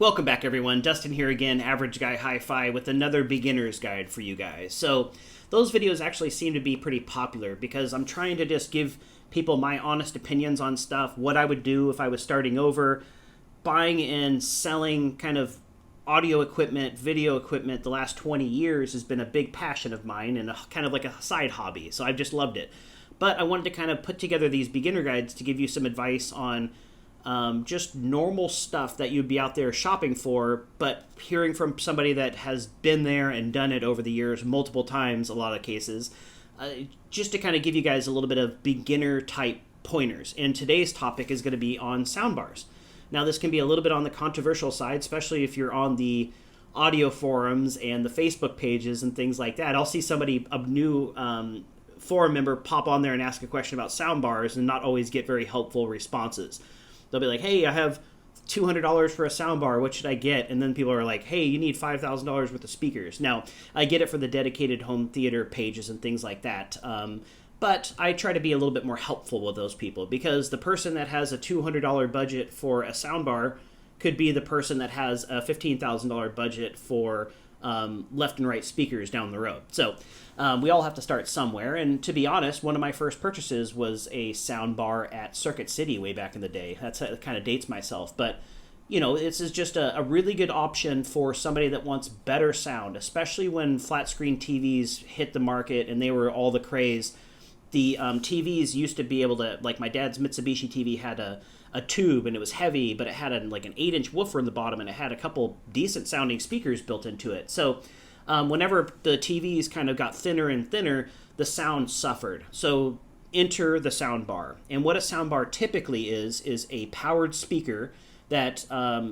Welcome back, everyone. Dustin here again, Average Guy Hi-Fi, with another beginner's guide for you guys. So those videos actually seem to be pretty popular because I'm trying to just give people my honest opinions on stuff, what I would do if I was starting over. Buying and selling kind of audio equipment, video equipment the last 20 years has been a big passion of mine and kind of like a side hobby, so I've just loved it. But I wanted to kind of put together these beginner guides to give you some advice on just normal stuff that you'd be out there shopping for, but hearing from somebody that has been there and done it over the years multiple times, a lot of cases, just to kind of give you guys a little bit of beginner type pointers. And today's topic is going to be on soundbars. Now, this can be a little bit on the controversial side, especially if you're on the audio forums and the Facebook pages and things like that. I'll see somebody, a new forum member, pop on there and ask a question about soundbars and not always get very helpful responses. They'll be like, hey, I have $200 for a soundbar. What should I get? And then people are like, hey, you need $5,000 worth of speakers. Now, I get it for the dedicated home theater pages and things like that. But I try to be a little bit more helpful with those people because the person that has a $200 budget for a soundbar could be the person that has a $15,000 budget for left and right speakers down the road. So we all have to start somewhere. And to be honest, one of my first purchases was a soundbar at Circuit City way back in the day. That kind of dates myself. But, you know, this is just a really good option for somebody that wants better sound, especially when flat screen TVs hit the market and they were all the craze. The TVs used to be able to, like my dad's Mitsubishi TV had a tube and it was heavy, but it had like an 8-inch woofer in the bottom and it had a couple decent sounding speakers built into it. So whenever the TVs kind of got thinner and thinner, the sound suffered. So enter the soundbar. And what a soundbar typically is a powered speaker that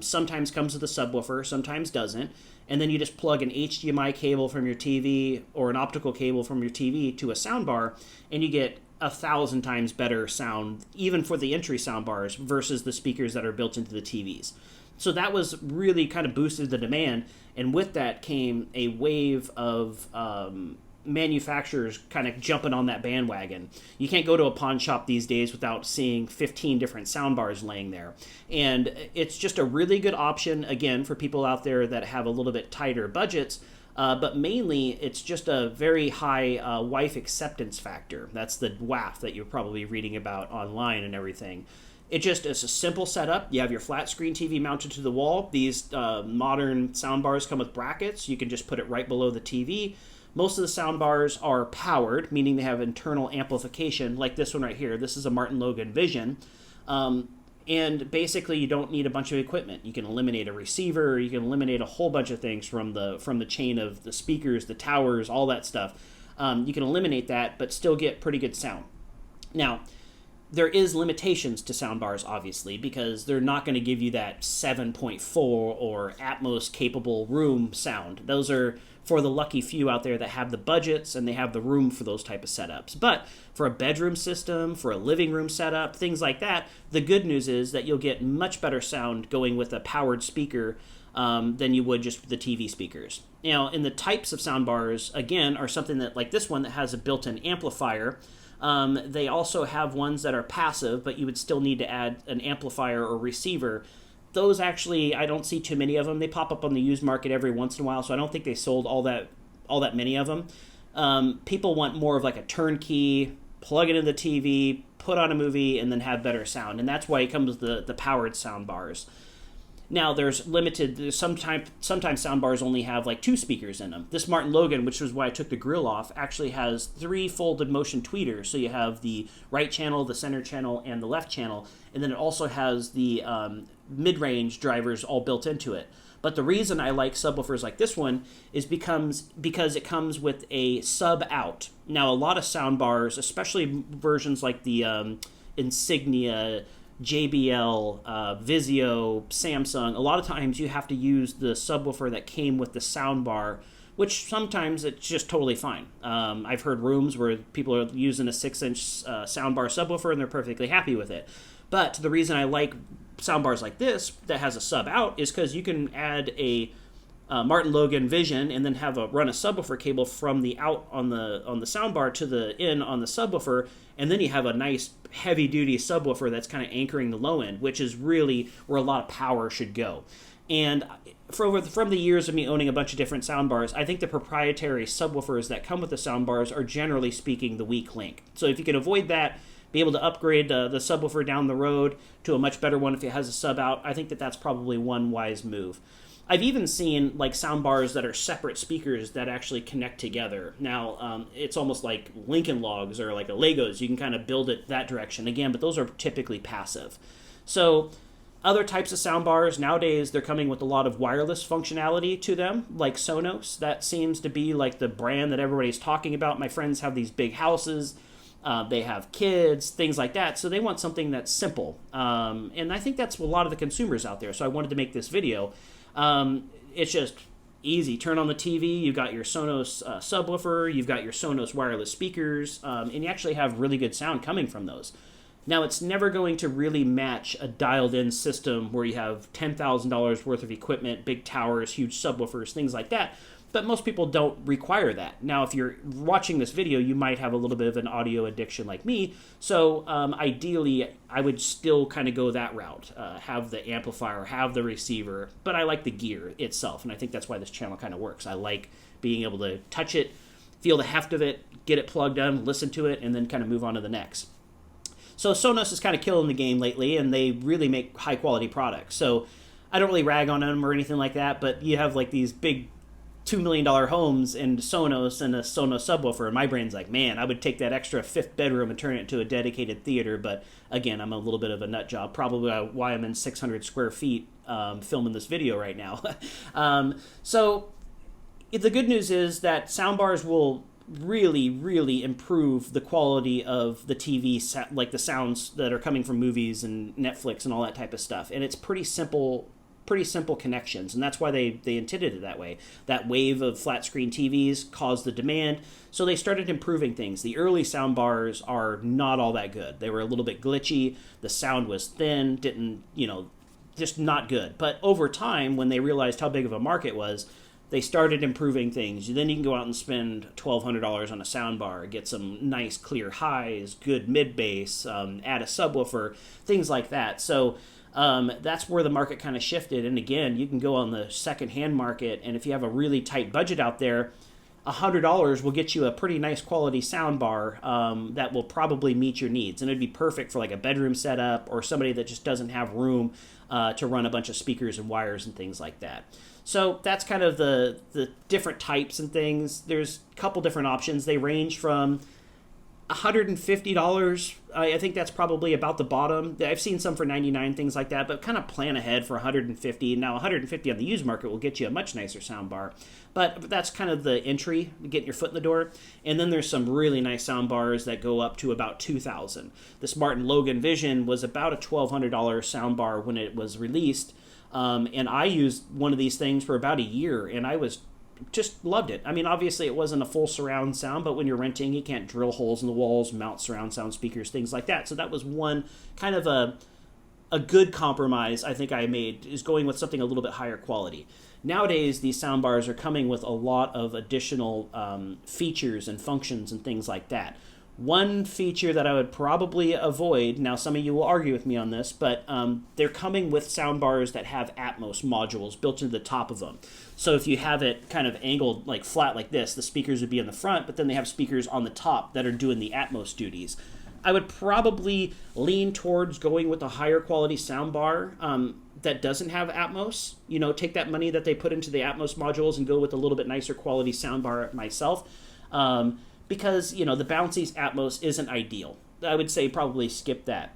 sometimes comes with a subwoofer, sometimes doesn't. And then you just plug an HDMI cable from your TV or an optical cable from your TV to a soundbar, and you get 1,000 times better sound, even for the entry soundbars, versus the speakers that are built into the TVs. So that was really kind of boosted the demand, and with that came a wave of manufacturers kind of jumping on that bandwagon. You can't go to a pawn shop these days without seeing 15 different soundbars laying there. And it's just a really good option, again, for people out there that have a little bit tighter budgets. But mainly, it's just a very high wife acceptance factor. That's the WAF that you're probably reading about online and everything. It's a simple setup. You have your flat screen TV mounted to the wall. These modern soundbars come with brackets. You can just put it right below the TV. Most of the soundbars are powered, meaning they have internal amplification, like this one right here. This is a Martin Logan Vision. And basically, you don't need a bunch of equipment. You can eliminate a receiver. You can eliminate a whole bunch of things from the chain of the speakers, the towers, all that stuff. You can eliminate that, but still get pretty good sound. Now, there is limitations to soundbars, obviously, because they're not going to give you that 7.4 or Atmos capable room sound. Those are for the lucky few out there that have the budgets and they have the room for those type of setups. But for a bedroom system, for a living room setup, things like that, the good news is that you'll get much better sound going with a powered speaker than you would just with the TV speakers. Now, in the types of soundbars, again, are something that, like this one that has a built-in amplifier. They also have ones that are passive, but you would still need to add an amplifier or receiver. Those actually, I don't see too many of them. They pop up on the used market every once in a while, so I don't think they sold all that many of them. People want more of like a turnkey, plug it into the TV, put on a movie, and then have better sound. And that's why it comes with the powered sound bars. Now, sometimes soundbars only have like 2 speakers in them. This Martin Logan, which was why I took the grill off, actually has 3 folded motion tweeters. So you have the right channel, the center channel, and the left channel. And then it also has the mid-range drivers all built into it. But the reason I like subwoofers like this one is because it comes with a sub-out. Now, a lot of soundbars, especially versions like the Insignia, JBL, Vizio, Samsung, a lot of times you have to use the subwoofer that came with the soundbar, which sometimes it's just totally fine. I've heard rooms where people are using a 6-inch soundbar subwoofer and they're perfectly happy with it. But the reason I like soundbars like this that has a sub out is because you can add a Martin Logan Vision and then run a subwoofer cable from the out on the soundbar to the in on the subwoofer, and then you have a nice heavy-duty subwoofer that's kind of anchoring the low end, which is really where a lot of power should go. And from the years of me owning a bunch of different soundbars, I think the proprietary subwoofers that come with the soundbars are generally speaking the weak link. So if you can avoid that, be able to upgrade the subwoofer down the road to a much better one if it has a sub out, I think that that's probably one wise move. I've even seen like soundbars that are separate speakers that actually connect together. Now, it's almost like Lincoln Logs or like a Legos. You can kind of build it that direction again, but those are typically passive. So other types of soundbars, nowadays they're coming with a lot of wireless functionality to them, like Sonos. That seems to be like the brand that everybody's talking about. My friends have these big houses. They have kids, things like that. So they want something that's simple. And I think that's a lot of the consumers out there. So I wanted to make this video. It's just easy. Turn on the TV, you've got your Sonos subwoofer, you've got your Sonos wireless speakers, and you actually have really good sound coming from those. Now, it's never going to really match a dialed-in system where you have $10,000 worth of equipment, big towers, huge subwoofers, things like that, but most people don't require that. Now, if you're watching this video, you might have a little bit of an audio addiction like me, so ideally, I would still kind of go that route, have the amplifier, have the receiver, but I like the gear itself, and I think that's why this channel kind of works. I like being able to touch it, feel the heft of it, get it plugged in, listen to it, and then kind of move on to the next. So Sonos is kind of killing the game lately, and they really make high-quality products. So I don't really rag on them or anything like that, but you have like these big $2 million homes and Sonos and a Sonos subwoofer, and my brain's like, man, I would take that extra fifth bedroom and turn it into a dedicated theater, but again, I'm a little bit of a nut job, probably why I'm in 600 square feet filming this video right now. So the good news is that soundbars will really improve the quality of the TV, like the sounds that are coming from movies and Netflix and all that type of stuff. And it's pretty simple connections, and that's why they intended it that way. That wave of flat screen TVs caused the demand, so they started improving things. The early soundbars are not all that good. They were a little bit glitchy. The sound was thin, just not good. But over time, when they realized how big of a market was, they started improving things. Then you can go out and spend $1,200 on a soundbar, get some nice clear highs, good mid-bass, add a subwoofer, things like that. So that's where the market kind of shifted. And again, you can go on the second-hand market, and if you have a really tight budget out there, $100 will get you a pretty nice quality soundbar that will probably meet your needs. And it'd be perfect for like a bedroom setup or somebody that just doesn't have room to run a bunch of speakers and wires and things like that. So that's kind of the different types and things. There's a couple different options. They range from $150. I think that's probably about the bottom. I've seen some for $99, things like that, but kind of plan ahead for $150. Now, $150 on the used market will get you a much nicer soundbar, but that's kind of the entry, getting your foot in the door. And then there's some really nice soundbars that go up to about $2,000. This Martin Logan Vision was about a $1,200 soundbar when it was released. And I used one of these things for about a year, and I just loved it. I mean, obviously it wasn't a full surround sound, but when you're renting, you can't drill holes in the walls, mount surround sound speakers, things like that. So that was one kind of a good compromise I think I made, is going with something a little bit higher quality. Nowadays, these soundbars are coming with a lot of additional features and functions and things like that. One feature that I would probably avoid, now some of you will argue with me on this, but they're coming with soundbars that have Atmos modules built into the top of them. So if you have it kind of angled like flat like this, the speakers would be in the front, but then they have speakers on the top that are doing the Atmos duties. I would probably lean towards going with a higher quality soundbar that doesn't have Atmos. Take that money that they put into the Atmos modules and go with a little bit nicer quality soundbar myself. Because, the bouncy Atmos isn't ideal. I would say probably skip that.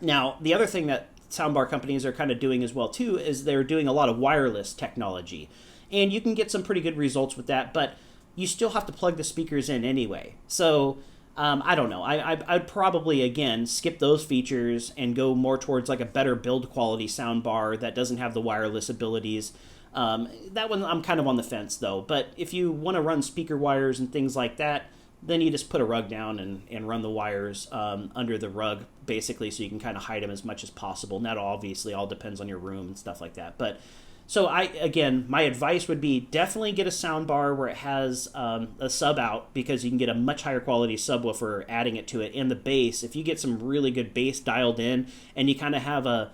Now, the other thing that soundbar companies are kind of doing as well, too, is they're doing a lot of wireless technology. And you can get some pretty good results with that, but you still have to plug the speakers in anyway. So, I don't know. I'd probably, again, skip those features and go more towards like a better build quality soundbar that doesn't have the wireless abilities. That one I'm kind of on the fence, though. But if you want to run speaker wires and things like that, then you just put a rug down and run the wires under the rug, basically, so you can kind of hide them as much as possible. And that obviously all depends on your room and stuff like that. But So my advice would be definitely get a soundbar where it has a sub out, because you can get a much higher quality subwoofer adding it to it. And the bass, if you get some really good bass dialed in, and you kind of have an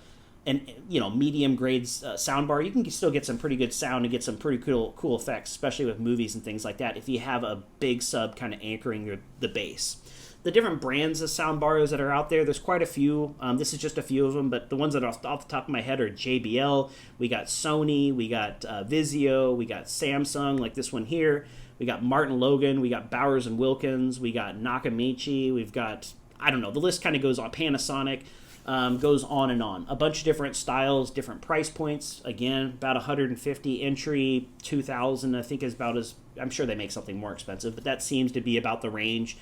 medium grade soundbar, you can still get some pretty good sound and get some pretty cool effects, especially with movies and things like that, if you have a big sub kind of anchoring the bass. The different brands of soundbars that are out there's quite a few. This is just a few of them, but the ones that are off the top of my head are JBL, we got Sony, we got Vizio, we got Samsung, like this one here, we got Martin Logan, we got Bowers & Wilkins, we got Nakamichi, we've got, I don't know, the list kind of goes on, Panasonic, goes on and on. A bunch of different styles, different price points. Again, about 150 entry, 2,000 I think is about as, I'm sure they make something more expensive, but that seems to be about the range.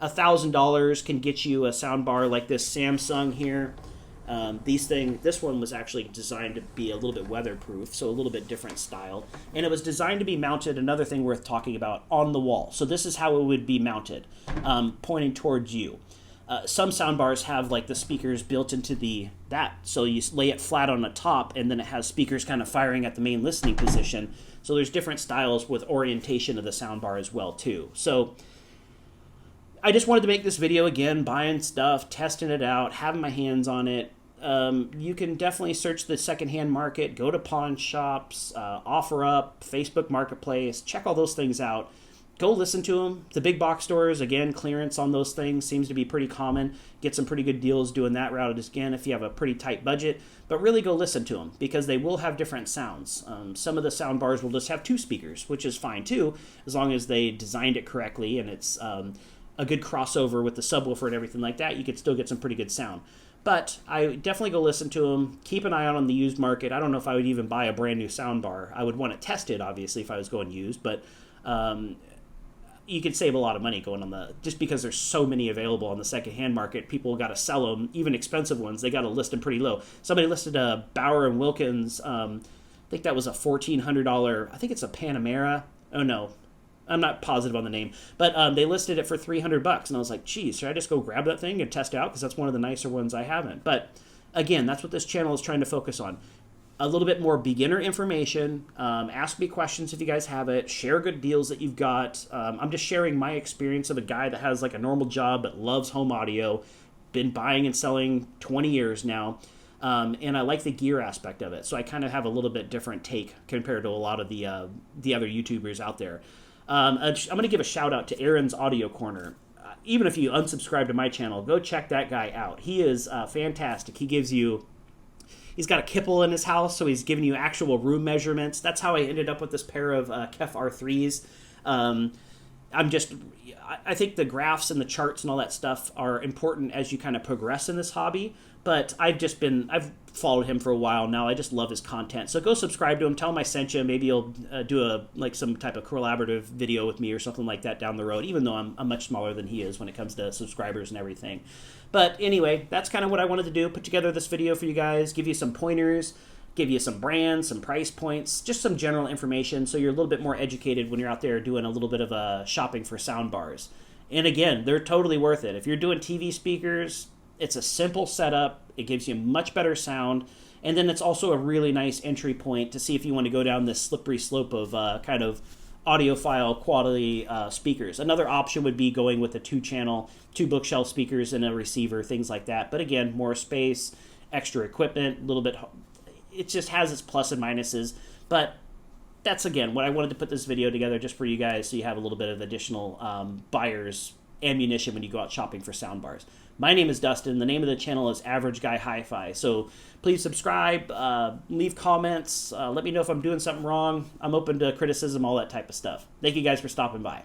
$1,000 can get you a soundbar like this Samsung here. This one was actually designed to be a little bit weatherproof, so a little bit different style. And it was designed to be mounted, another thing worth talking about, on the wall. So this is how it would be mounted, pointing towards you. Some soundbars have like the speakers built into that, so you lay it flat on the top, and then it has speakers kind of firing at the main listening position. So there's different styles with orientation of the soundbar as well too. So I just wanted to make this video again, buying stuff, testing it out, having my hands on it. You can definitely search the secondhand market, go to pawn shops, OfferUp, Facebook Marketplace, check all those things out. Go listen to them. The big box stores, again, clearance on those things seems to be pretty common. Get some pretty good deals doing that route, again, if you have a pretty tight budget. But really go listen to them, because they will have different sounds. Some of the sound bars will just have 2 speakers, which is fine too, as long as they designed it correctly and it's a good crossover with the subwoofer and everything like that. You could still get some pretty good sound. But I definitely go listen to them. Keep an eye out on the used market. I don't know if I would even buy a brand new soundbar. I would want to test it, obviously, if I was going used, but you could save a lot of money going on just because there's so many available on the secondhand market. People got to sell them, even expensive ones. They got to list them pretty low. Somebody listed a Bauer & Wilkins, I think that was a $1,400, I think it's a Panamera. Oh no, I'm not positive on the name, but they listed it for $300, and I was like, geez, should I just go grab that thing and test it out? Because that's one of the nicer ones I haven't. But again, that's what this channel is trying to focus on. A little bit more beginner information. Ask me questions if you guys have it. Share good deals that you've got. I'm just sharing my experience of a guy that has like a normal job but loves home audio. Been buying and selling 20 years now. And I like the gear aspect of it. So I kind of have a little bit different take compared to a lot of the other YouTubers out there. I'm going to give a shout out to Aaron's Audio Corner. Even if you unsubscribe to my channel, go check that guy out. He is fantastic. He's got a kipple in his house, so he's giving you actual room measurements. That's how I ended up with this pair of Kef R3s. I think the graphs and the charts and all that stuff are important as you kind of progress in this hobby. But I've followed him for a while now. I just love his content. So go subscribe to him. Tell him I sent you. Maybe he'll do some type of collaborative video with me or something like that down the road, even though I'm much smaller than he is when it comes to subscribers and everything. But anyway, that's kind of what I wanted to do. Put together this video for you guys, give you some pointers, give you some brands, some price points, just some general information so you're a little bit more educated when you're out there doing a little bit of shopping for sound bars. And again, they're totally worth it. If you're doing TV speakers, it's a simple setup. It gives you much better sound. And then it's also a really nice entry point to see if you want to go down this slippery slope of kind of audiophile quality speakers. Another option would be going with a 2-channel, 2 bookshelf speakers and a receiver, things like that. But again, more space, extra equipment, a little bit. It just has its plus and minuses. But that's, again, what I wanted to put this video together just for you guys so you have a little bit of additional buyer's ammunition when you go out shopping for sound bars. My name is Dustin. The name of the channel is Average Guy Hi-Fi. So please subscribe, leave comments, let me know if I'm doing something wrong. I'm open to criticism, all that type of stuff. Thank you guys for stopping by.